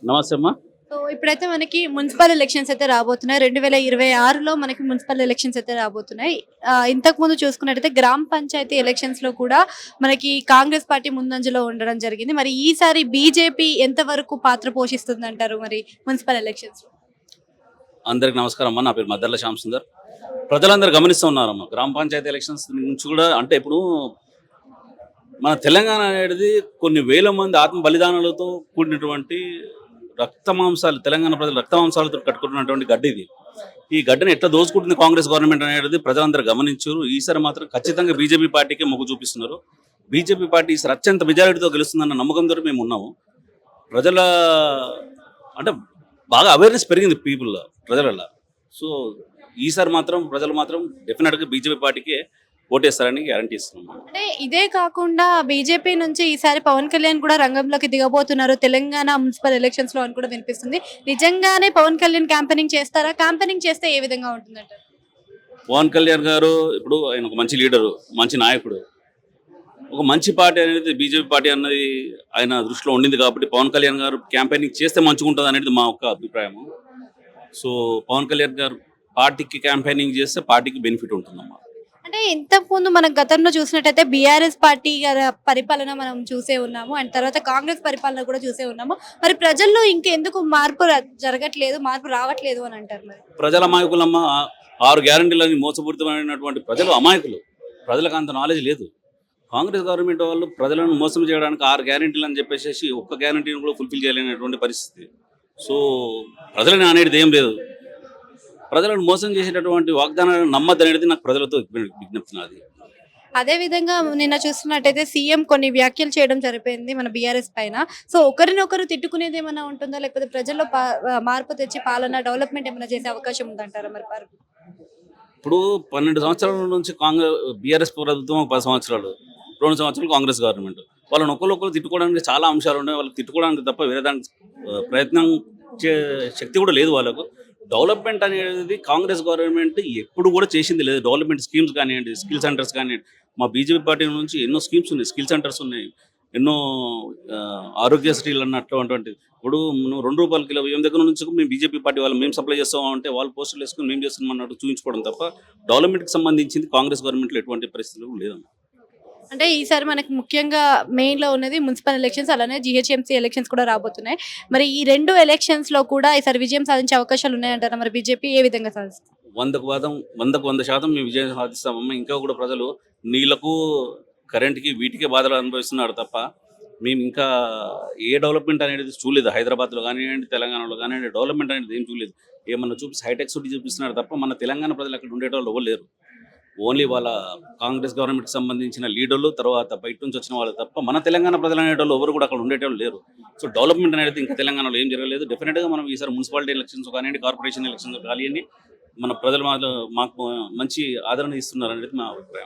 నమస్తే అమ్మా. సో ఇప్పుడైతే మనకి మున్సిపల్ ఎలక్షన్స్ అయితే రాబోతున్నాయి. 2026లో మనకి మున్సిపల్ ఎలక్షన్స్ అయితే రాబోతున్నాయి. ఇంతకు ముందు చూసుకున్నట్టయితే గ్రామ పంచాయతీ ఎలక్షన్స్ లో కూడా మనకి కాంగ్రెస్ పార్టీ ముందంజలో ఉండడం జరిగింది. మరి ఈసారి బీజేపీ ఎంతవరకు పాత్ర పోషిస్తుందంటారు మరి మున్సిపల్ ఎలక్షన్స్ లో? అందరికి నమస్కారం అమ్మా. నా పేరు మద్దర్ల శ్యామ్ సుందర్. ప్రజలందరూ గమనిస్తూ ఉన్నారమ్మా. గ్రామ పంచాయతీ ఎలక్షన్స్ నుంచి కూడా అంటే ఇప్పుడు మన తెలంగాణ అనేది కొన్ని వేల మంది ఆత్మ బలిదానాలతో కూడినటువంటి రక్తమాంసాలు, తెలంగాణ ప్రజలు రక్తమాంసాలతో కట్టుకుంటున్నటువంటి గడ్డ ఇది. ఈ గడ్డని ఎట్లా దోచుకుంటుంది కాంగ్రెస్ గవర్నమెంట్ అనేది ప్రజలందరూ గమనించారు. ఈసారి మాత్రం ఖచ్చితంగా బీజేపీ పార్టీకి మొగ్గు చూపిస్తున్నారు. బీజేపీ పార్టీ ఈసారి అత్యంత మెజారిటీతో గెలుస్తుందన్న నమ్మకంతో మేము ఉన్నాము. ప్రజల అంటే బాగా అవేర్నెస్ పెరిగింది ప్రజలలో. సో ఈసారి మాత్రం ప్రజలు మాత్రం డెఫినెట్గా బీజేపీ పార్టీకి ఓటేస్తారని గ్యారంటీ ఇస్తున్నాం. అంటే ఇదే కాకుండా బీజేపీ నుంచి ఈసారి పవన్ కళ్యాణ్ కూడా రంగంలోకి దిగబోతున్నారు తెలంగాణ మున్సిపల్ ఎలక్షన్స్ లో అని కూడా వినిపిస్తుంది. నిజంగానే పవన్ కళ్యాణ్ క్యాంపెయినింగ్ చేస్తారా? క్యాంపెయినింగ్ చేస్తే ఏ విధంగా ఉంటుందంట? పవన్ కళ్యాణ్ గారు ఇప్పుడు ఆయన ఒక మంచి లీడరు, మంచి నాయకుడు. ఒక మంచి పార్టీ అనేది బీజేపీ పార్టీ అన్నది ఆయన దృష్టిలో ఉండింది కాబట్టి పవన్ కళ్యాణ్ గారు క్యాంపెయినింగ్ చేస్తే మంచిగా ఉంటుంది అనేది మా ఒక్క అభిప్రాయం. సో పవన్ కళ్యాణ్ గారు పార్టీకి క్యాంపెయినింగ్ చేస్తే పార్టీకి బెనిఫిట్ ఉంటుందమ్మా. అంటే ఇంతకు ముందు మనం గతంలో చూసినట్టయితే బీఆర్ఎస్ పార్టీ పరిపాలన మనం చూసే ఉన్నాము, అండ్ తర్వాత కాంగ్రెస్ పరిపాలన కూడా చూసే ఉన్నాము. మరి ప్రజల్లో ఇంకెందుకు మార్పు జరగట్లేదు, మార్పు రావట్లేదు అని అంటారు? మరి ప్రజల అమాయకులమ్మ. 6 గ్యారంటీలని మోసపూరితమైనటువంటి ప్రజలు అమాయకులు. ప్రజలకు అంత నాలెడ్జ్ లేదు. కాంగ్రెస్ గవర్నమెంట్ వాళ్ళు ప్రజలను మోసం చేయడానికి 6 గ్యారంటీలు అని చెప్పేసి ఒక్క గ్యారంటీని కూడా ఫుల్ఫిల్ చేయలేనటువంటి పరిస్థితి. సో ప్రజలని అనేది ఏం లేదు. ప్రజలను మోసం చేసేటటువంటి వాగ్దానాలను నమ్మద్దు అనేది నాకు ప్రజలతో విజ్ఞప్తి నాది. అదే విధంగా నిన్న చూస్తున్నట్టయితే సీఎం కొన్ని వ్యాఖ్యలు చేయడం జరిపోయింది మన బీఆర్ఎస్ పైన. సో ఒకరినొకరు తిట్టుకునేది ఏమైనా ఉంటుందా, లేకపోతే ప్రజల్లో మార్పు తెచ్చి పాలన డెవలప్మెంట్ ఏమైనా చేసే అవకాశం ఉందంటారా? మరి ఇప్పుడు 12 సంవత్సరాల నుంచి బీఆర్ఎస్ ప్రభుత్వం 10 సంవత్సరాలు, 2 సంవత్సరాలు కాంగ్రెస్ గవర్నమెంట్. వాళ్ళని ఒకరు తిట్టుకోవడానికి చాలా అంశాలు ఉన్నాయి. వాళ్ళకి తిట్టుకోవడానికి తప్ప వేరే దానికి ప్రయత్నం శక్తి కూడా లేదు వాళ్ళకు. డెవలప్మెంట్ అనేది కాంగ్రెస్ గవర్నమెంట్ ఎప్పుడు కూడా చేసింది లేదు. డెవలప్మెంట్ స్కీమ్స్ కానివ్వండి, స్కిల్ సెంటర్స్ కానివ్వండి. మా బీజేపీ పార్టీ నుంచి ఎన్నో స్కీమ్స్ ఉన్నాయి, స్కిల్ సెంటర్స్ ఉన్నాయి, ఎన్నో ఆరోగ్యశ్రీలు అన్నటువంటి. ఇప్పుడు నువ్వు 2 రూపాయల కిలో బియ్యం దగ్గర నుంచి మేము బీజేపీ పార్టీ వాళ్ళు మేము సప్లై చేస్తామంటే వాళ్ళు పోస్టులు వేసుకుని మేము చేస్తున్నాం అన్నట్టు చూపించుకోవడం తప్ప డెవలప్మెంట్కి సంబంధించింది కాంగ్రెస్ గవర్నమెంట్లో ఎటువంటి పరిస్థితులు లేదమ్మా. అంటే ఈసారి మనకి ముఖ్యంగా మెయిన్ లో ఉన్నది మున్సిపల్ ఎలక్షన్స్, అలానే జిహెచ్ఎంసీ ఎలక్షన్స్ కూడా రాబోతున్నాయి. మరి ఈ 2 ఎలక్షన్స్ లో కూడా ఈసారి విజయం సాధించే అవకాశాలు ఉన్నాయంటారా? మరి బీజేపీ ఏ విధంగా సాధిస్తుంది? 100% మేము విజయం సాధిస్తామమ్మా. ఇంకా కూడా ప్రజలు నీళ్లకు, కరెంట్కి, వీటికే బాధలు అనుభవిస్తున్నారు తప్ప మేము ఇంకా ఏ డెవలప్మెంట్ అనేది చూడలేదు. హైదరాబాద్లో కానివ్వండి, తెలంగాణలో కానివ్వండి డెవలప్మెంట్ అనేది ఏం చూడలేదు. ఏమన్నా చూపిస్తే హైటెక్ సిటీ చూపిస్తున్నారు తప్ప మన తెలంగాణ ప్రజలు అక్కడ ఉండేటోళ్ళు ఎవరు లేరు. ఓన్లీ వాళ్ళ కాంగ్రెస్ గవర్నమెంట్కి సంబంధించిన లీడర్లు, తర్వాత బయట నుంచి వచ్చిన వాళ్ళు తప్ప మన తెలంగాణ ప్రజలు అనేటోళ్ళు ఎవరు కూడా అక్కడ ఉండేటోళ్ళు లేరు. సో డెవలప్మెంట్ అనేది ఇంకా తెలంగాణలో ఏం జరగలేదు. డెఫినెట్గా మనం ఈసారి మున్సిపాలిటీ ఎలక్షన్స్ కానివ్వండి, కార్పొరేషన్ ఎలక్షన్స్ కానివ్వండి, మన ప్రజలు మాకు మంచి ఆదరణ ఇస్తున్నారు అనేది మా అభిప్రాయం.